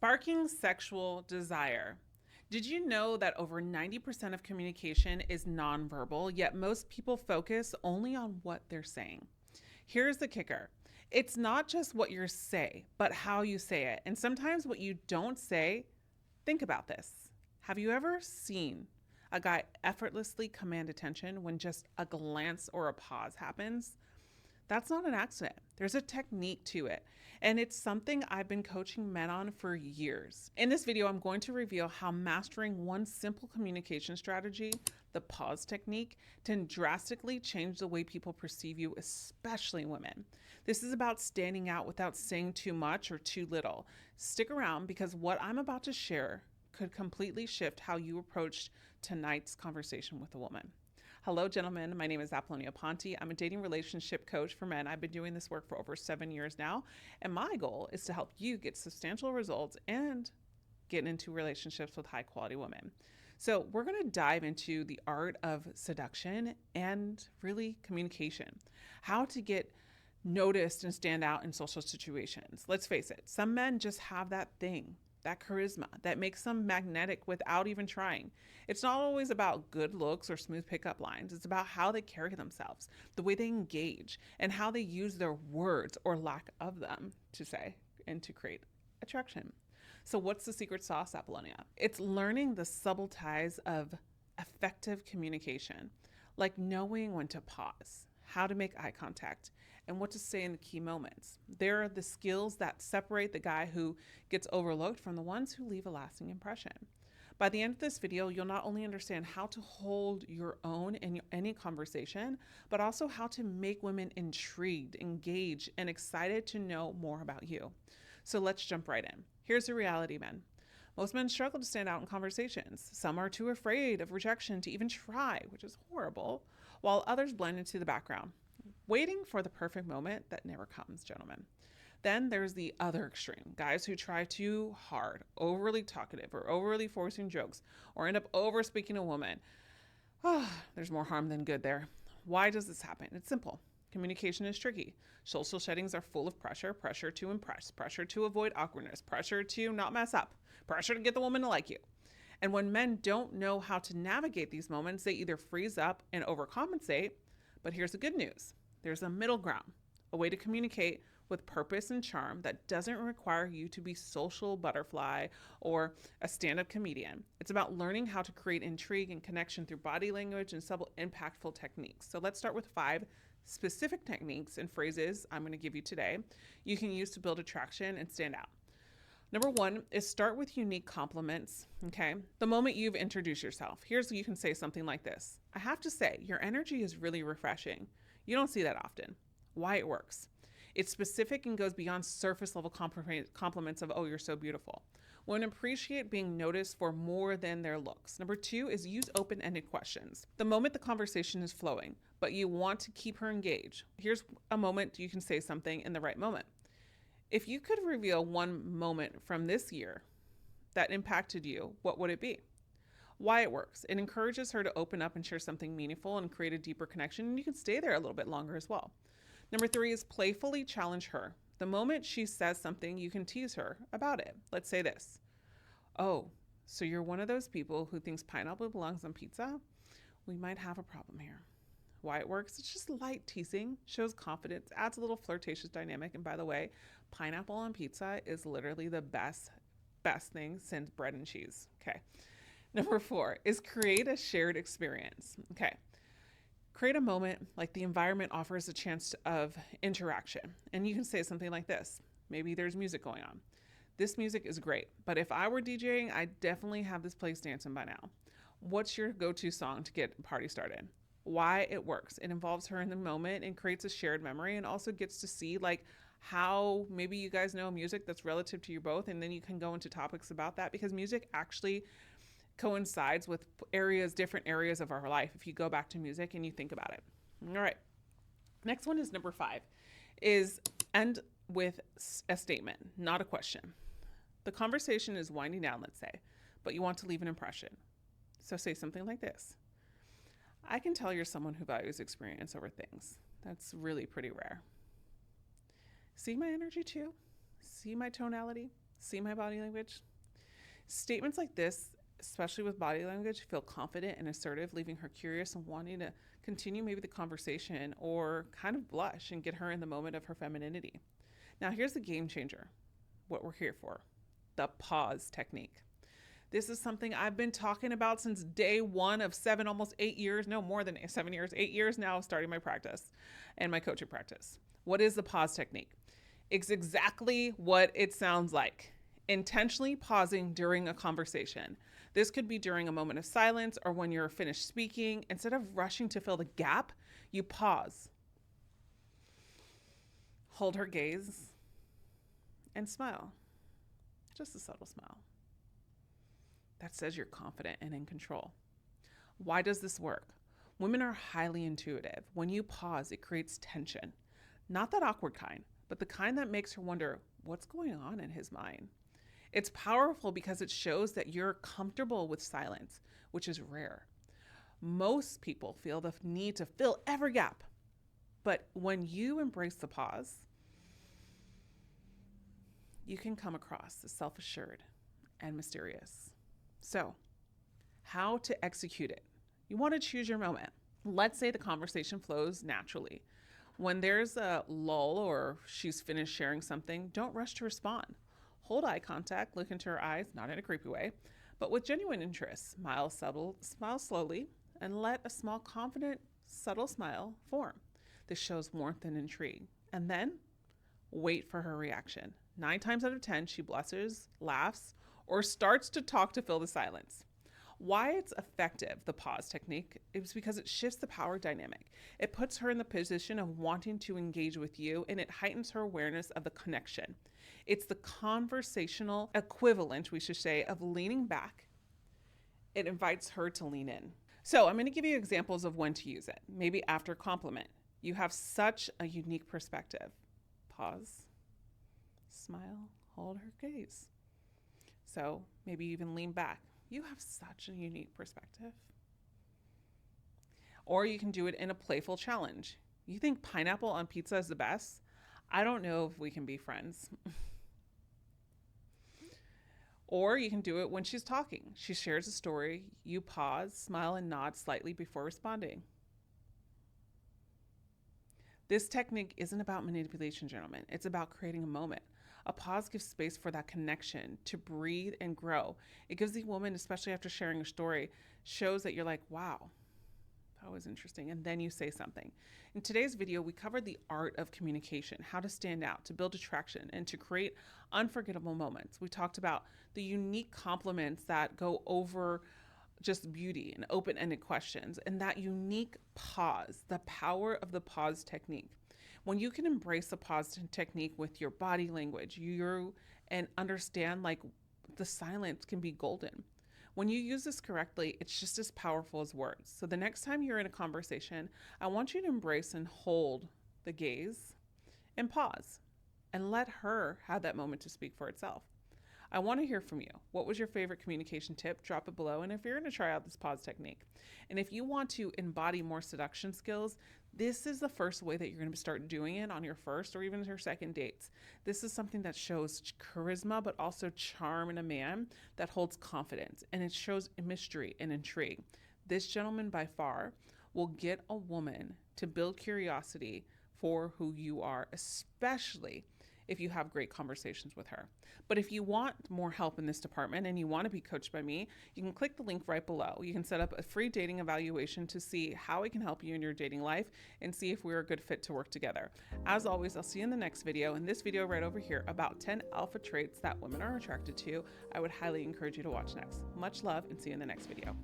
Sparking sexual desire. Did you know that over 90% of communication is nonverbal, yet most people focus only on what they're saying? Here's the kicker. It's not just what you say, but how you say it. And sometimes what you don't say, think about this. Have you ever seen a guy effortlessly command attention when just a glance or a pause happens? That's not an accident. There's a technique to it. And it's something I've been coaching men on for years. In this video, I'm going to reveal how mastering one simple communication strategy, the pause technique, can drastically change the way people perceive you, especially women. This is about standing out without saying too much or too little. Stick around because what I'm about to share could completely shift how you approach tonight's conversation with a woman. Hello, gentlemen. My name is Apollonia Ponti. I'm a dating relationship coach for men. I've been doing this work for over 7 years now, and my goal is to help you get substantial results and get into relationships with high quality women. So we're going to dive into the art of seduction and really communication, how to get noticed and stand out in social situations. Let's face it, some men just have that thing, that charisma that makes them magnetic without even trying. It's not always about good looks or smooth pickup lines. It's about how they carry themselves, the way they engage, and how they use their words or lack of them to say and to create attraction. So what's the secret sauce, Apollonia? It's learning the subtle ties of effective communication, like knowing when to pause, how to make eye contact, and what to say in the key moments. They're the skills that separate the guy who gets overlooked from the ones who leave a lasting impression. By the end of this video, you'll not only understand how to hold your own in any conversation, but also how to make women intrigued, engaged, and excited to know more about you. So let's jump right in. Here's the reality, men. Most men struggle to stand out in conversations. Some are too afraid of rejection to even try, which is horrible, while others blend into the background, waiting for the perfect moment that never comes, gentlemen. Then there's the other extreme, guys who try too hard, overly talkative, or overly forcing jokes, or end up over speaking a woman. There's more harm than good there. Why does this happen? It's simple. Communication is tricky. Social settings are full of pressure to impress, pressure to avoid awkwardness, pressure to not mess up, pressure to get the woman to like you. And when men don't know how to navigate these moments, they either freeze up and overcompensate. But here's the good news. There's a middle ground, a way to communicate with purpose and charm that doesn't require you to be social butterfly or a stand-up comedian. It's about learning how to create intrigue and connection through body language and subtle impactful techniques. So let's start with 5 specific techniques and phrases I'm going to give you today you can use to build attraction and stand out. Number 1 is start with unique compliments, okay? The moment you've introduced yourself, you can say something like this. I have to say, your energy is really refreshing. You don't see that often. Why it works. It's specific and goes beyond surface level compliments of, oh, you're so beautiful. Women appreciate being noticed for more than their looks. Number 2 is use open-ended questions. The moment the conversation is flowing, but you want to keep her engaged, here's a moment you can say something in the right moment. If you could reveal one moment from this year that impacted you, what would it be? Why it works. It encourages her to open up and share something meaningful and create a deeper connection, and you can stay there a little bit longer as well. Number 3 is playfully challenge her. The moment she says something, you can tease her about it. Let's say this. Oh, so you're one of those people who thinks pineapple belongs on pizza? We might have a problem here. Why it works? It's just light teasing, shows confidence, adds a little flirtatious dynamic. And by the way, pineapple on pizza is literally the best thing since bread and cheese. Okay. Number 4 is create a shared experience. Okay. Create a moment like the environment offers a chance of interaction. And you can say something like this. Maybe there's music going on. This music is great, but if I were DJing, I'd definitely have this place dancing by now. What's your go-to song to get a party started? Why it works. It involves her in the moment and creates a shared memory, and also gets to see like how maybe you guys know music that's relative to you both, and then you can go into topics about that, because music actually coincides with different areas of our life if you go back to music and you think about it. All right. Next one is number 5, is end with a statement, not a question. The conversation is winding down, let's say, but you want to leave an impression. So say something like this. I can tell you're someone who values experience over things. That's really pretty rare. See my energy too? See my tonality? See my body language? Statements like this, especially with body language, feel confident and assertive, leaving her curious and wanting to continue maybe the conversation or kind of blush and get her in the moment of her femininity. Now, here's the game changer, what we're here for, the pause technique. This is something I've been talking about since day one of 7, almost 8 years, no more than 7 years, 8 years now starting my practice and my coaching practice. What is the pause technique? It's exactly what it sounds like. Intentionally pausing during a conversation. This could be during a moment of silence or when you're finished speaking. Instead of rushing to fill the gap, you pause. Hold her gaze and smile. Just a subtle smile. That says you're confident and in control. Why does this work? Women are highly intuitive. When you pause, it creates tension. Not that awkward kind, but the kind that makes her wonder, what's going on in his mind? It's powerful because it shows that you're comfortable with silence, which is rare. Most people feel the need to fill every gap. But when you embrace the pause, you can come across as self-assured and mysterious. So, how to execute it? You want to choose your moment. Let's say the conversation flows naturally. When there's a lull or she's finished sharing something, don't rush to respond. Hold eye contact, look into her eyes, not in a creepy way, but with genuine interest. Smile slowly, and let a small, confident, subtle smile form. This shows warmth and intrigue. And then wait for her reaction. 9 times out of 10, she blushes, laughs, or starts to talk to fill the silence. Why it's effective, the pause technique, is because it shifts the power dynamic. It puts her in the position of wanting to engage with you, and it heightens her awareness of the connection. It's the conversational equivalent, we should say, of leaning back. It invites her to lean in. So I'm going to give you examples of when to use it. Maybe after compliment. You have such a unique perspective. Pause, smile, hold her gaze. So maybe even lean back. You have such a unique perspective. Or you can do it in a playful challenge. You think pineapple on pizza is the best? I don't know if we can be friends. Or you can do it when she's talking. She shares a story. You pause, smile, and nod slightly before responding. This technique isn't about manipulation, gentlemen. It's about creating a moment. A pause gives space for that connection to breathe and grow. It gives the woman, especially after sharing a story, shows that you're like, wow, that was interesting. And then you say something. In today's video, we covered the art of communication, how to stand out, to build attraction, and to create unforgettable moments. We talked about the unique compliments that go over just beauty and open-ended questions, and that unique pause, the power of the pause technique. When you can embrace the pause technique with your body language, and understand like the silence can be golden. When you use this correctly, it's just as powerful as words. So the next time you're in a conversation, I want you to embrace and hold the gaze and pause and let her have that moment to speak for itself. I want to hear from you. What was your favorite communication tip? Drop it below. And if you're going to try out this pause technique, and if you want to embody more seduction skills, this is the first way that you're going to start doing it on your first or even your second dates. This is something that shows charisma, but also charm in a man that holds confidence, and it shows mystery and intrigue. This gentleman by far will get a woman to build curiosity for who you are, especially if you have great conversations with her. But if you want more help in this department and you want to be coached by me, you can click the link right below. You can set up a free dating evaluation to see how I can help you in your dating life and see if we're a good fit to work together. As always, I'll see you in the next video. In this video right over here, about 10 alpha traits that women are attracted to, I would highly encourage you to watch next. Much love, and see you in the next video.